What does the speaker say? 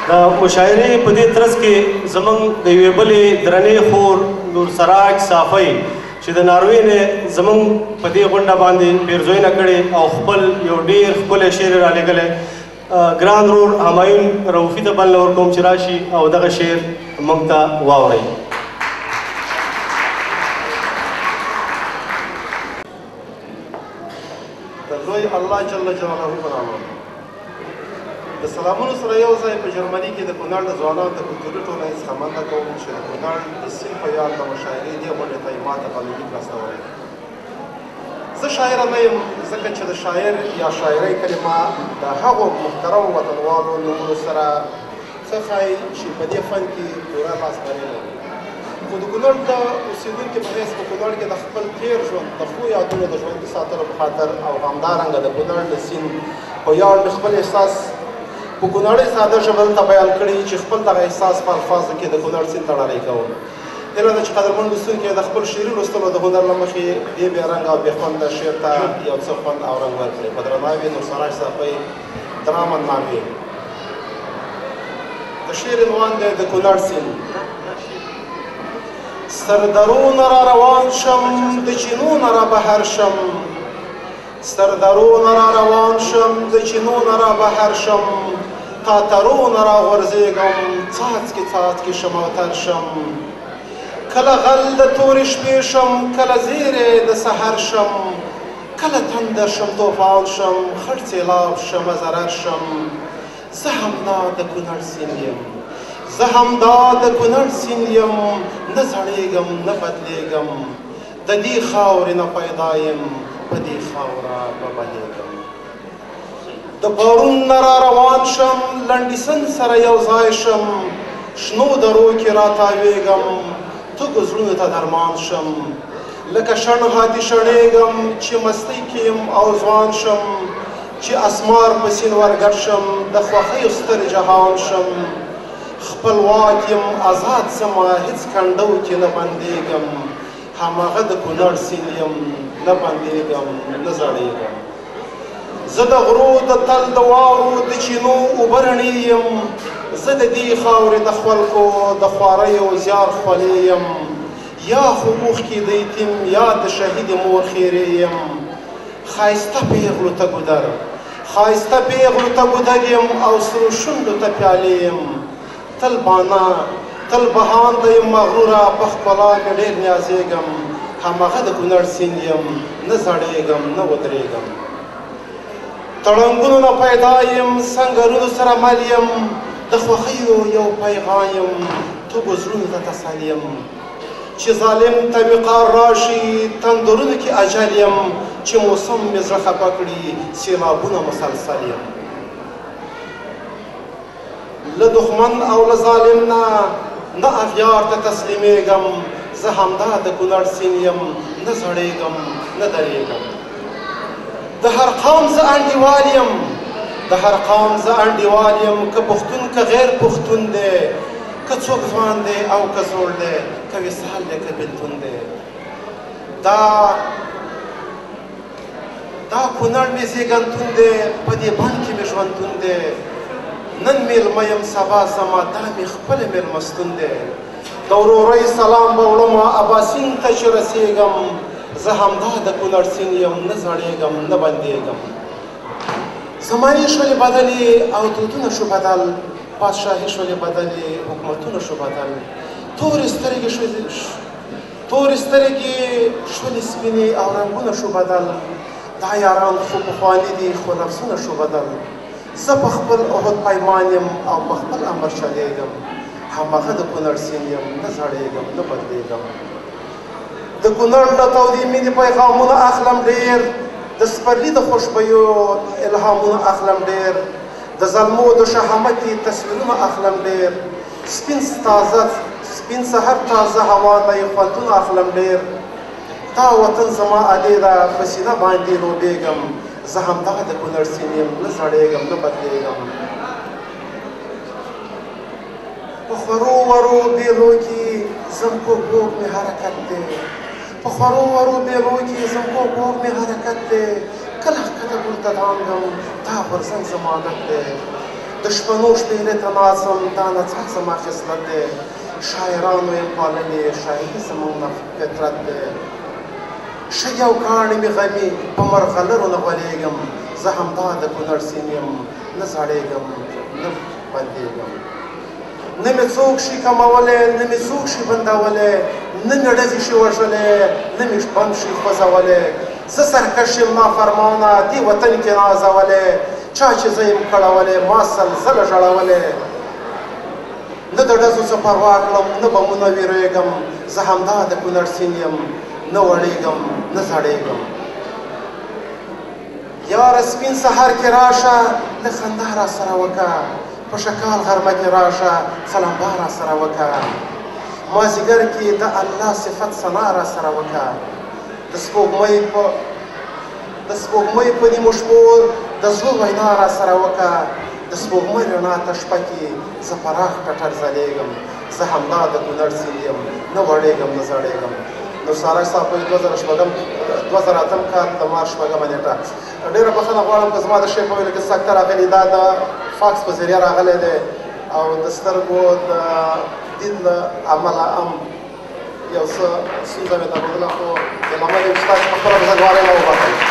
د مشاعرې په دې ترڅ کې زموږ د یوې بلې درنې خور نور سراج صافی چې د ناروې نه زموږ په دې غونډه باندې پیرزوینه کړې او خپل یو ډېر ښکلی شعر یې رالیږلی ګران رور همایون رؤفي ته بلنه ورکوم چې راشي او دغه شعر موږ ته واورئ. د لوی الله جل جلاله په نامه د سلامونو سره یو ځای په جرمني کې د کونړ د ځوانانو د کلتوري ټولنې څخه مننه کوم چې د کونړ د سیند په یاد د مشاعرې دې غونډې ته یې ماته قلمي مرسته وکړې. زه شاعره نه یم ځکه چې د شاعر یا شاعرۍ کلمه د هغو محترمو وطنوالو نومونو سره ښه ښایي چې په دې فن کې پوره لاس بری لري. خو د کونړ د اوسېدونکي په حیث په کونړ کې د خپل تېر ژوند د ښو یادونو د ژوندي ساتلو په خاطر او همدارنګه د کونړ د سیند په ویاړ مې خپل احساس په کونړۍ ساده ژبه دلته بیان کړي چې خپل دغه احساس په الفاظو کې د کونړ سیند تړلی کوم. هیله ده چې قدرمن لوستونکي د خپل شعري لوستلو د هنر له مخې دې بې رنګه او بې خونده شعر ته یو څه خوند او رنګ ورکړي. په درناوي نور سراج صافی درامن نامې. د شعر عنوان دی د کونړ سیند. سردرونه را روان شم د چینونه را بهر شم، سردرونه را روان شم د چینونه را بهر شم، قاطرونه را غورځېږم څاڅکي څاڅکي شم او تر شم. کله غل د تورې شپې شم، کله زیری د سحر شم، کله تندر شم طوفان شم، خړ سیلاب شم ضرر شم. زه همدا د کونړ سیند یم، زه همدا د کونړ سیند یم، نه زړېږم نه بدلېږم، د دې خاورې نه پیدا یم، په دې خاوره به بهېږم. د پرون نه را روان شم، لنډیسن سره یو ځای شم، شنو درو کې را تاوېږم، تږو زړونو ته درمان شم. لکه شڼ هاتي شڼېږم چې مستۍ کې یم او ځوان شم، چې اسمار په سیند ورګډ شم، د خوښیو ستر جهان شم. خپلواک یم آزاد زما هېڅ کنډو کې نه بندېږم، هماغه د کونړ سیند یم، نه بندېږم نه زړېږم. زه د غرو د تل د واورو د چینو اوبه رڼې یم، زه د دې خاورې د خلکو د خواریو زیار خولې یم. یا خو اوښکې د یتیم یا د شهید مور خیرې یم. ښایسته پیغلو ته ګودر، ښایسته پیغلو ته ګودر یم او سرو شونډو ته پیالې یم. تل بانا تل بهانده یم مغروره، په ښکلا مې ډېر نیازېږم، هماغه د کونړ سیند یم، نه زړېږم نه ودرېږم. تړنګونو نه پیدا یم، سنګرونو سره مل یم، د خوښیو یو پیغام یم، تږو زړونو ته تسل یم. چې ظالم ته مې قار راشي، تندرونو کې اجل یم، چې موسم مې زړه خفه کړي، سیلابونه مسلسل یم. له دښمن او له ظالم نه اغیار ته تسلیمېږم، زه همدا د کونړ سیند یم، نه زړېږم نه درېږم. د هر قوم زه انډیوال یم، د هر قوم زه انډیوال یم، که پښتون که غیر پښتون دی، که څوک ځوان دی او که زوړ دی، که وصال دی که بېلتون دی. دا کونړ مې زیږنتون دی، په دې بڼ کې مې ژوندون دی. نن میلمه یم سبا زما، دا مې خپله میلمستون دی. د ورورۍ سلام به وړمه اباسین ته چې رسېږم، زه همدا د کونړ سیند یم، نه زړېږم نه بندېږم. زمانې شولې بدلې او دودونه شو بدل، پادشاهي شولې بدلې حکومتونه شو بدل. تورې سترګې شولې سپینې او رنګونه شو بدل. دا یاران خو پخواني دي خو نفسونه شو بدل. زه په خپل عهد پیمان یم او په خپل امر چلېږم، هماغه د کونړ سیند یم، نه زړېږم نه بدلېږم. د کونړ له تودې مینې پیغامونه اخلم ډېر، د سپرلي د خوشبویو الهامونه اخلم ډېر. د زلمو د شهامتي تصویرونه اخلم ډېر. سپین سحر تازه هوا نه یې خوندونه اخلم ډېر. دا وطن زما ادې ده، په سینه باندې لوبېږم، زه همدا د کونړ سیند یم، نه زړېږم نه بدلېږم. په خورو ورو بیلو کې زم کوږ کوږ مې حرکت دی، په خورو ورو بیلو کې زم کوږ کوږ مې حرکت دی. کله کله ورته دانګم دا غورځنګ زما عادت دی. د شپنو شپېلې ته ناڅم دا نڅا زما خصلت دی شاعرانو یم پاللې شاعري زموږ نه فطرت دی شګې او کاڼې مې غمي په مرغلرو نه غولېږم زه همدا د کونړ سیند یم نه زړېږم نه بندېږم نه مې څوک شي کمولی نه مې څوک شي بندولی نه مې ډزې شي وژلی نه مې بم شي خوځولی زه سرکش یم نافرمانه دې وطن کې نازولی چا چې زه یم کړولی ما سلسله ژړولی نه د ډزو څه پروا کړم نه بمونه ویرېږم زه همدا د کونړ سیند یم نه وړېږم نه زړېږم یاره سپین سهار کې راشه لږ خندا را سره وکړه په شکال غرمه کې راشه خلمبا را سره وکړه مازدیګر کې د الله صفت ثنا را سره وکړه د سپوږمۍ په نیمو شپو د زړه وینا را سره وکړه د سپوږمۍ رڼا ته شپه کې زه پراخ ټټر ځلېږم زه همدا د کونړ سیند یم نه وړېږم نه زړېږم نور سارک صاحب په 2008 کال د مارچ 8مه نېټه ډېره بخښنه غواړم که زما د شعر په ویلو کې سکته راغلي دا د فاکس په ذریعه راغلی دی او د سترګو د دید له امله هم یو څه ستونزه مې درلودله خو د لمن یو استاد په خپله زه غواړم وبخښئ